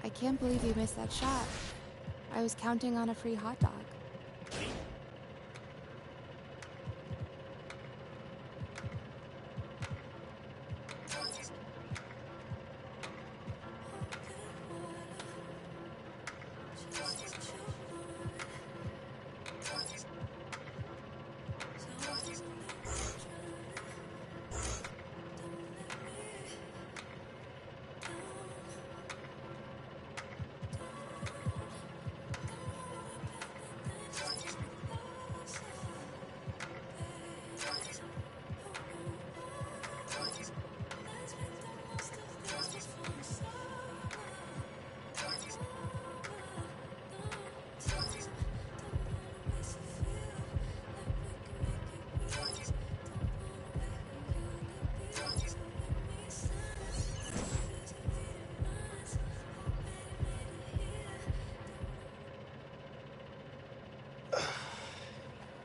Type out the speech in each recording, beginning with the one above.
I can't believe you missed that shot. I was counting on a free hot dog.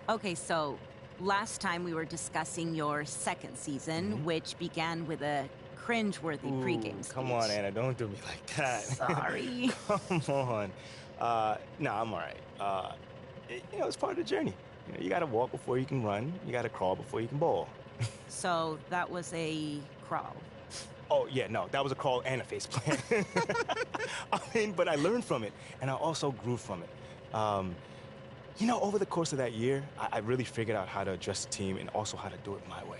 Okay, so last time we were discussing your second season, which began with a cringe-worthy pregame speech. Come on, Anna, don't do me like that. Sorry. Come on. No, I'm all right. It's part of the journey. You gotta walk before you can run. You gotta crawl before you can bowl. So that was a crawl. Oh, yeah, no, that was a crawl and a face plant. But I learned from it, and I also grew from it. Over the course of that year, I really figured out how to address the team and also how to do it my way.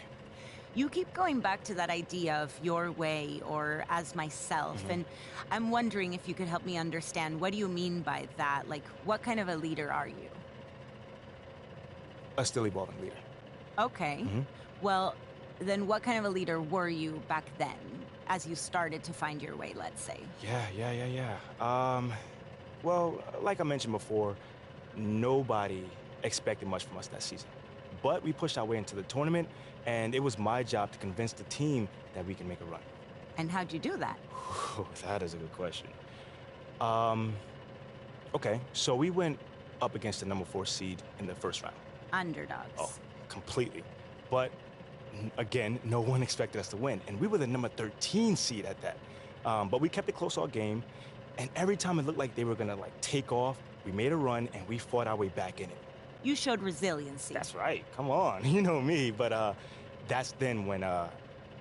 You keep going back to that idea of your way or as myself, and I'm wondering if you could help me understand, what do you mean by that? Like, what kind of a leader are you? A still evolving leader. Okay. Well, then what kind of a leader were you back then, as you started to find your way, let's say? Yeah. Well, like I mentioned before, nobody expected much from us that season. But we pushed our way into the tournament, and it was my job to convince the team that we can make a run. And how'd you do that? That is a good question. Okay, so we went up against the number 4 seed in the first round. Underdogs. Oh, completely. But again, no one expected us to win, and we were the number 13 seed at that. But we kept it close all game, and every time it looked like they were gonna take off, we made a run, and we fought our way back in it. You showed resiliency. That's right. Come on. You know me. But that's then when I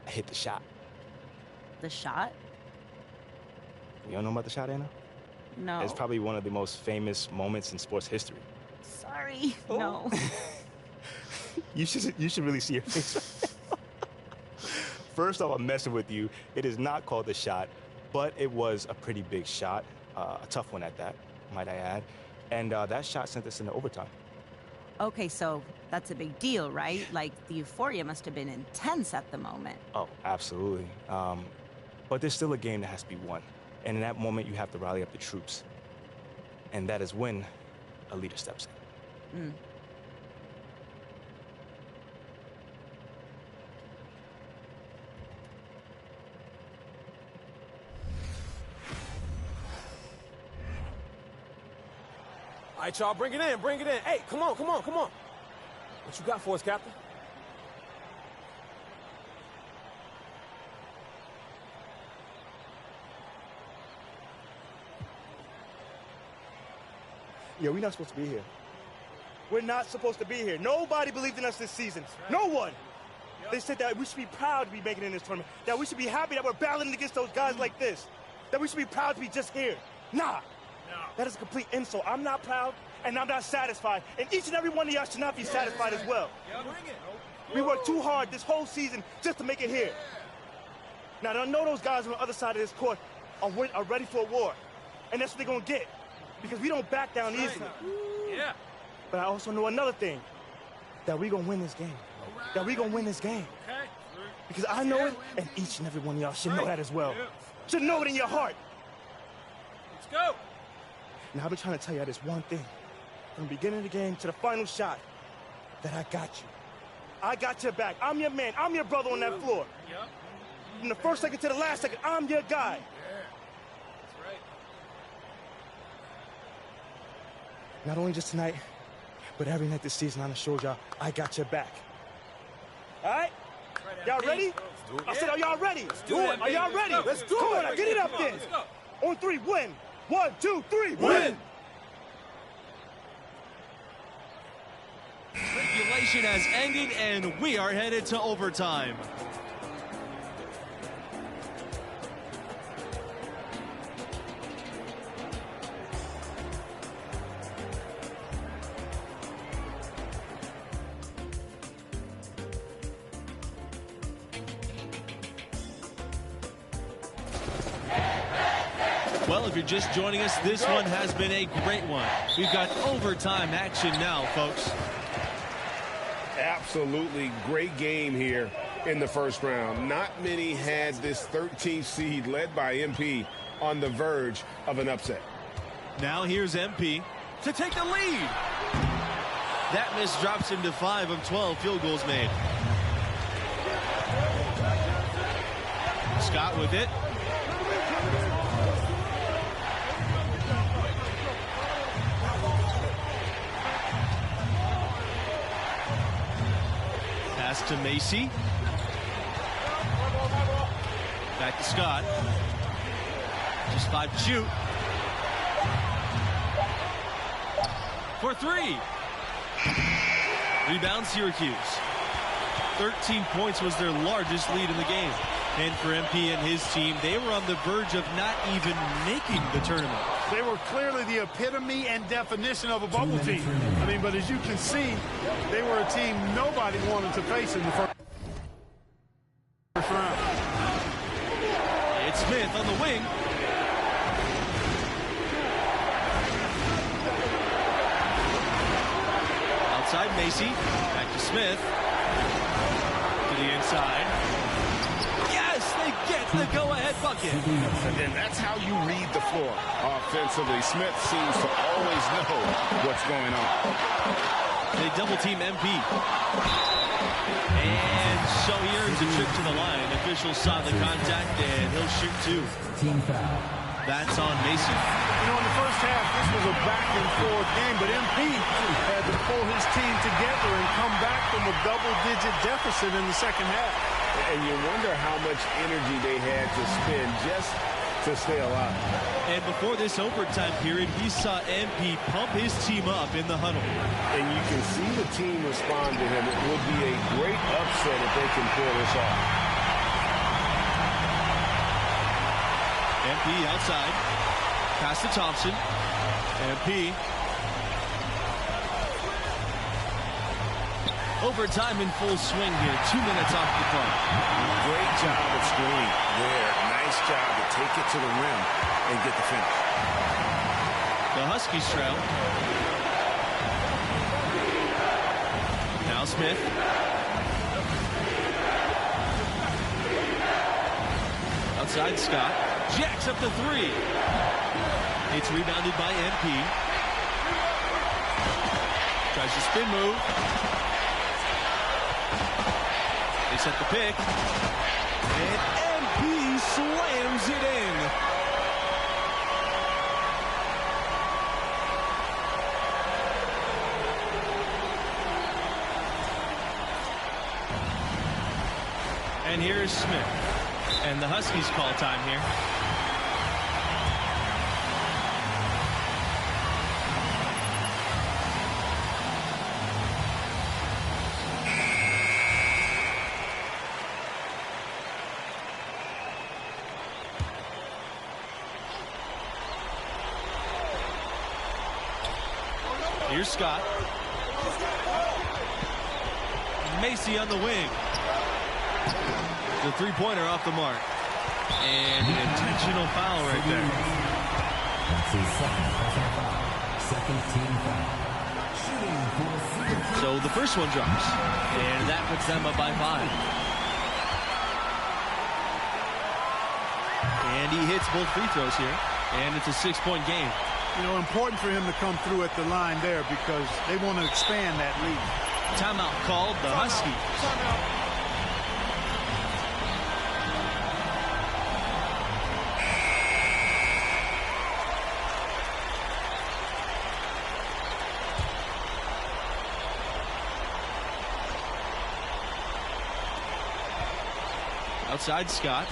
hit the shot. The shot? You don't know about the shot, Anna? No. It's probably one of the most famous moments in sports history. Sorry. Oh. No. You should really see your face. First off, I'm messing with you. It is not called the shot, but it was a pretty big shot. A tough one at that, might I add. And that shot sent us into overtime. Okay, so that's a big deal, right? Like, the euphoria must have been intense at the moment. Oh, absolutely. But there's still a game that has to be won. And in that moment, you have to rally up the troops. And that is when a leader steps in. All right, y'all, bring it in, bring it in. Hey, come on. What you got for us, Captain? Yo, we're not supposed to be here. We're not supposed to be here. Nobody believed in us this season. Right. No one. Yep. They said that we should be proud to be making it in this tournament. That we should be happy that we're battling against those guys like this. That we should be proud to be just here. Nah. No. That is a complete insult. I'm not proud, and I'm not satisfied. And each and every one of y'all should not be satisfied as well. Yeah, bring it. We worked too hard this whole season just to make it here. Now, I know those guys on the other side of this court are ready for a war. And that's what they're going to get. Because we don't back down easily. Yeah. But I also know another thing. That we're going to win this game. That we're going to win this game. Okay. Because I know it, and each and every one of y'all should know that as well. Should know it in your heart. Let's go. Now, I've been trying to tell you this one thing. From the beginning of the game to the final shot, that I got you. I got your back. I'm your man. I'm your brother on that floor. Yep. From the first second to the last second, I'm your guy. Yeah. That's right. Not only just tonight, but every night this season, I'm gonna show y'all I got your back. All right? Y'all ready? I said, are y'all ready? do it. Are y'all ready? Let's do it. Come on, now, get it up there. On three, win. 1, 2, 3, win. Regulation has ended, and we are headed to overtime. Well, if you're just joining us, this one has been a great one. We've got overtime action now, folks. Absolutely great game here in the first round. Not many had this 13th seed led by MP on the verge of an upset. Now here's MP to take the lead. That miss drops him to 5 of 12 field goals made. Scott with it. Pass to Macy. Back to Scott. Just 5 to shoot. For 3. Rebound Syracuse. 13 points was their largest lead in the game. And for MP and his team, they were on the verge of not even making the tournament. They were clearly the epitome and definition of a bubble team. I mean, but as you can see, they were a team nobody wanted to face in the first round. It's Smith on the wing. Outside Macy. Back to Smith. To the inside. They get the go-ahead bucket. And that's how you read the floor offensively. Smith seems to always know what's going on. They double-team MP. And so he earns a trip to the line. Officials saw the contact, and he'll shoot 2. Team foul. That's on Macy. You know, in the first half, this was a back-and-forth game, but MP had to pull his team together and come back from a double-digit deficit in the second half. And you wonder how much energy they had to spend just to stay alive. And before this overtime period, we saw MP pump his team up in the huddle. And you can see the team respond to him. It would be a great upset if they can pull this off. MP outside. Pass to Thompson. MP. Overtime in full swing here. 2 minutes off the clock. Great job at screening there. Nice job to take it to the rim and get the finish. The Huskies trail. Now Smith. Outside Scott. Jacks up the 3. It's rebounded by MP. Tries to spin move. They set the pick. And MP slams it in. And here's Smith. And the Huskies call time here. Here's Scott. Macy on the wing. The three-pointer off the mark. And an intentional foul right there. That's his second team foul. So the first one drops. And that puts them up by 5. And he hits both free throws here. And it's a 6-point game. You know, important for him to come through at the line there because they want to expand that lead. Timeout called the Huskies. Outside Scott.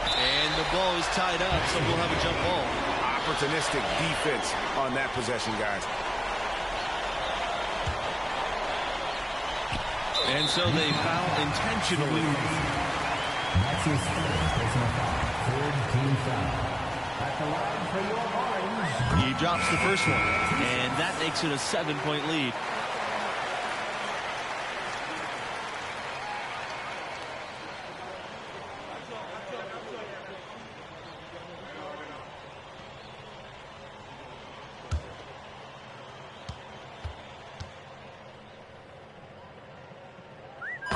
And the ball is tied up, so we'll have a jump ball. Opportunistic defense on that possession, guys. And so they foul intentionally. That's his third personal foul. Third team foul. At the line for your Orange. He drops the first one, and that makes it a 7-point lead.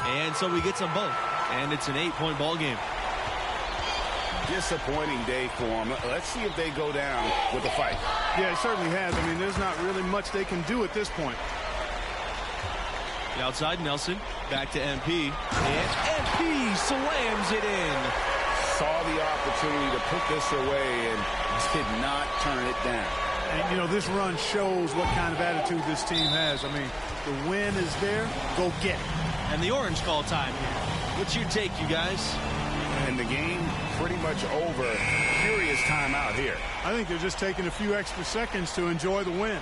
And so we get some both, and it's an 8-point ball game. Disappointing day for them. Let's see if they go down with a fight. Yeah, it certainly has. I mean, there's not really much they can do at this point. Outside Nelson, back to MP, and MP slams it in. Saw the opportunity to put this away and did not turn it down. And, you know, this run shows what kind of attitude this team has. I mean, the win is there. Go get it. And the orange call time here. What's your take, you guys? And the game pretty much over. Curious timeout here. I think they're just taking a few extra seconds to enjoy the win.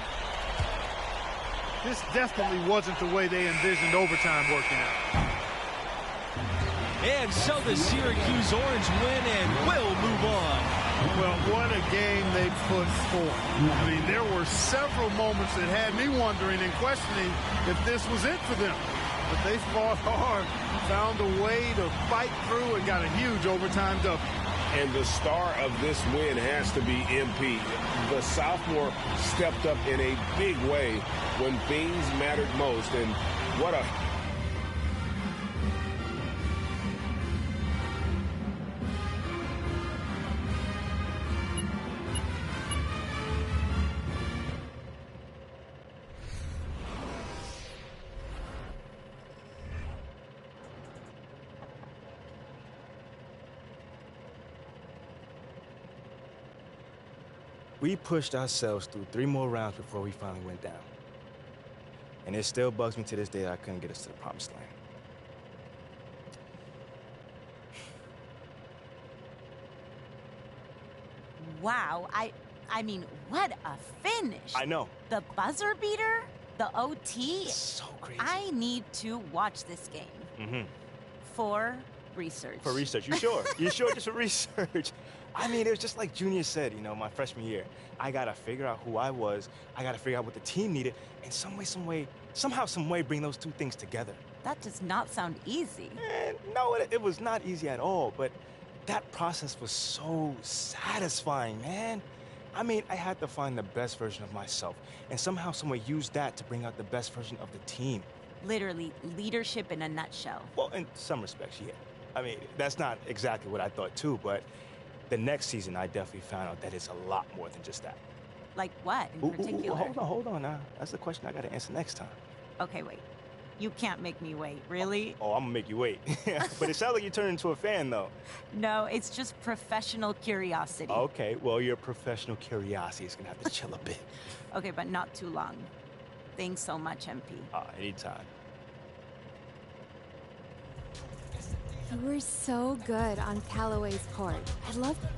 This definitely wasn't the way they envisioned overtime working out. And so the Syracuse Orange win and will move on. Well, what a game they put forth. I mean, there were several moments that had me wondering and questioning if this was it for them. But they fought hard, found a way to fight through, and got a huge overtime W. And the star of this win has to be MP. The sophomore stepped up in a big way when things mattered most. And what a... We pushed ourselves through 3 more rounds before we finally went down. And it still bugs me to this day that I couldn't get us to the promised land. Wow, I mean, what a finish. I know. The buzzer beater, the OT. So crazy. I need to watch this game. Mm-hmm. For research. For research, you sure? You sure just for research? I mean, it was just like Junior said, you know, my freshman year. I gotta figure out who I was. I gotta figure out what the team needed, and somehow, some way, bring those two things together. That does not sound easy. And no, it was not easy at all. But that process was so satisfying, man. I mean, I had to find the best version of myself, and somehow, some way, use that to bring out the best version of the team. Literally, leadership in a nutshell. Well, in some respects, yeah. I mean, that's not exactly what I thought too, but the next season, I definitely found out that it's a lot more than just that. Like what in particular? Hold on now. That's the question I gotta answer next time. Okay, wait. You can't make me wait, really? Oh, I'm gonna make you wait. But it sounds like you turned into a fan, though. No, it's just professional curiosity. Okay, well, your professional curiosity is gonna have to chill a bit. Okay, but not too long. Thanks so much, MP. Anytime. You were so good on Callaway's court. I loved it.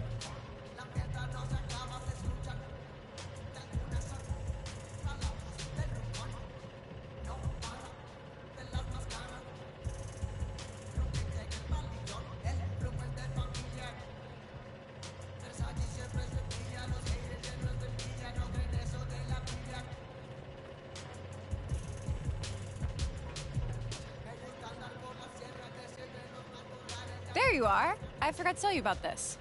There you are. I forgot to tell you about this.